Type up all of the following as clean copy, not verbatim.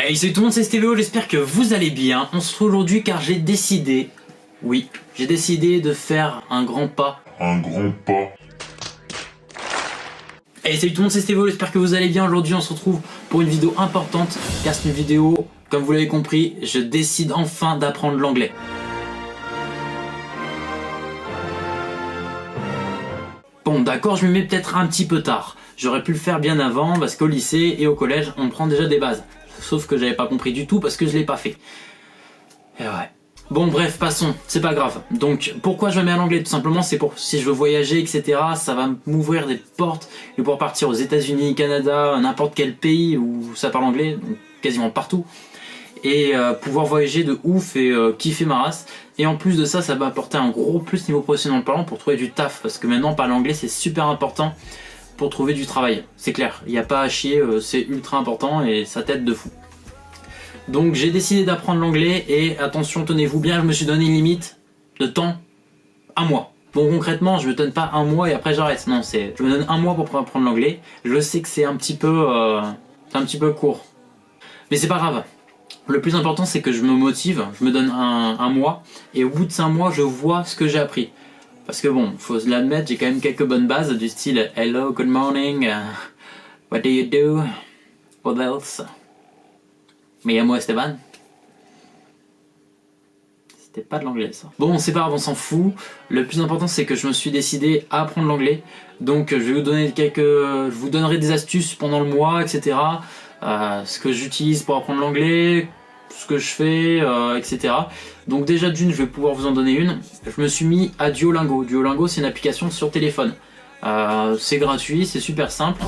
Hey, salut tout le monde, c'est Stévéo, j'espère que vous allez bien. On se retrouve aujourd'hui car j'ai décidé, oui, j'ai décidé de faire un grand pas. Un grand pas. Hey, salut tout le monde, c'est Stévéo, j'espère que vous allez bien. Aujourd'hui, on se retrouve pour une vidéo importante car c'est une vidéo, comme vous l'avez compris, je décide enfin d'apprendre l'anglais. Bon, d'accord, je me mets peut-être un petit peu tard. J'aurais pu le faire bien avant parce qu'au lycée et au collège, on prend déjà des bases. Sauf que j'avais pas compris du tout parce que je l'ai pas fait. Et ouais. Bon bref, passons, c'est pas grave. Donc pourquoi je me mets à l'anglais? Tout simplement c'est pour si je veux voyager, etc. Ça va m'ouvrir des portes. Et pour partir aux États-Unis, Canada, n'importe quel pays où ça parle anglais, donc quasiment partout. Et pouvoir voyager de ouf et kiffer ma race. Et en plus de ça, ça va apporter un gros plus niveau professionnel parlant pour trouver du taf. Parce que maintenant parler anglais c'est super important pour trouver du travail, c'est clair, il n'y a pas à chier, c'est ultra important et ça t'aide de fou. Donc j'ai décidé d'apprendre l'anglais et attention, tenez-vous bien, je me suis donné une limite de temps, un mois. Bon concrètement, je me donne pas un mois et après j'arrête, non, je me donne un mois pour apprendre l'anglais. Je sais que c'est un petit peu court, mais c'est pas grave. Le plus important c'est que je me motive, je me donne un mois et au bout de 5 mois je vois ce que j'ai appris. Parce que bon, faut se l'admettre, j'ai quand même quelques bonnes bases du style hello, good morning, what do you do, what else, me llamo Esteban. C'était pas de l'anglais ça. Bon, c'est pas grave, on s'en fout. Le plus important c'est que je me suis décidé à apprendre l'anglais. Donc je vais vous donner je vous donnerai des astuces pendant le mois, etc. Ce que j'utilise pour apprendre l'anglais, ce que je fais, etc. Donc déjà d'une, je vais pouvoir vous en donner une. Je me suis mis à Duolingo. Duolingo, c'est une application sur téléphone. C'est gratuit, c'est super simple.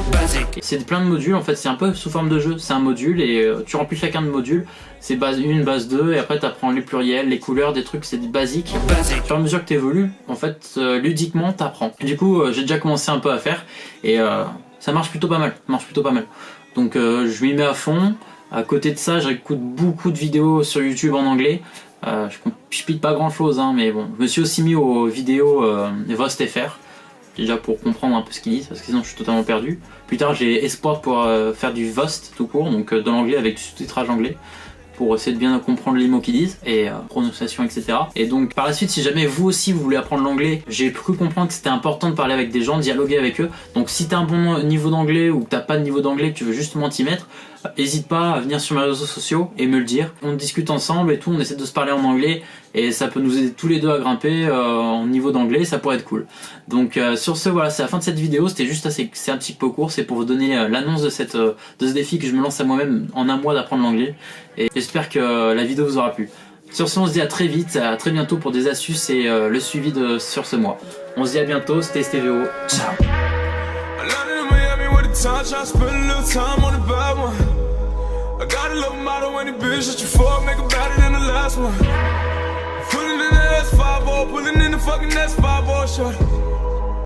C'est plein de modules, en fait c'est un peu sous forme de jeu. C'est un module et tu remplis chacun de modules. C'est base 1, base 2 et après tu apprends les pluriels, les couleurs, des trucs, c'est basique. Au fur et à mesure que tu évolues, en fait ludiquement tu apprends. Du coup j'ai déjà commencé un peu à faire et ça marche plutôt pas mal. Donc je m'y mets à fond. À côté de ça, j'écoute beaucoup de vidéos sur YouTube en anglais. Je pique pas grand chose, hein, mais bon. Je me suis aussi mis aux vidéos VostFR, déjà pour comprendre un peu ce qu'ils disent, parce que sinon je suis totalement perdu. Plus tard, j'ai espoir pour faire du Vost tout court, donc dans l'anglais avec du sous-titrage anglais, pour essayer de bien comprendre les mots qu'ils disent et prononciation, etc. Et donc par la suite, si jamais vous aussi vous voulez apprendre l'anglais, j'ai cru comprendre que c'était important de parler avec des gens, de dialoguer avec eux. Donc si t'as un bon niveau d'anglais ou que t'as pas de niveau d'anglais, que tu veux justement t'y mettre, n'hésite pas à venir sur mes réseaux sociaux et me le dire. On discute ensemble et tout, on essaie de se parler en anglais et ça peut nous aider tous les deux à grimper en niveau d'anglais, ça pourrait être cool. Donc sur ce, voilà, c'est la fin de cette vidéo. C'était juste c'est un petit peu court, c'est pour vous donner l'annonce de ce défi que je me lance à moi-même en un mois d'apprendre l'anglais. Et j'espère que la vidéo vous aura plu. Sur ce, on se dit à très vite, à très bientôt pour des astuces et le suivi sur ce mois. On se dit à bientôt, c'était Stévéo. Ciao. I got a little model when the bitch that you fuck, make it better than the last one. Pulling in the S5, pulling in the fucking S5, shorty.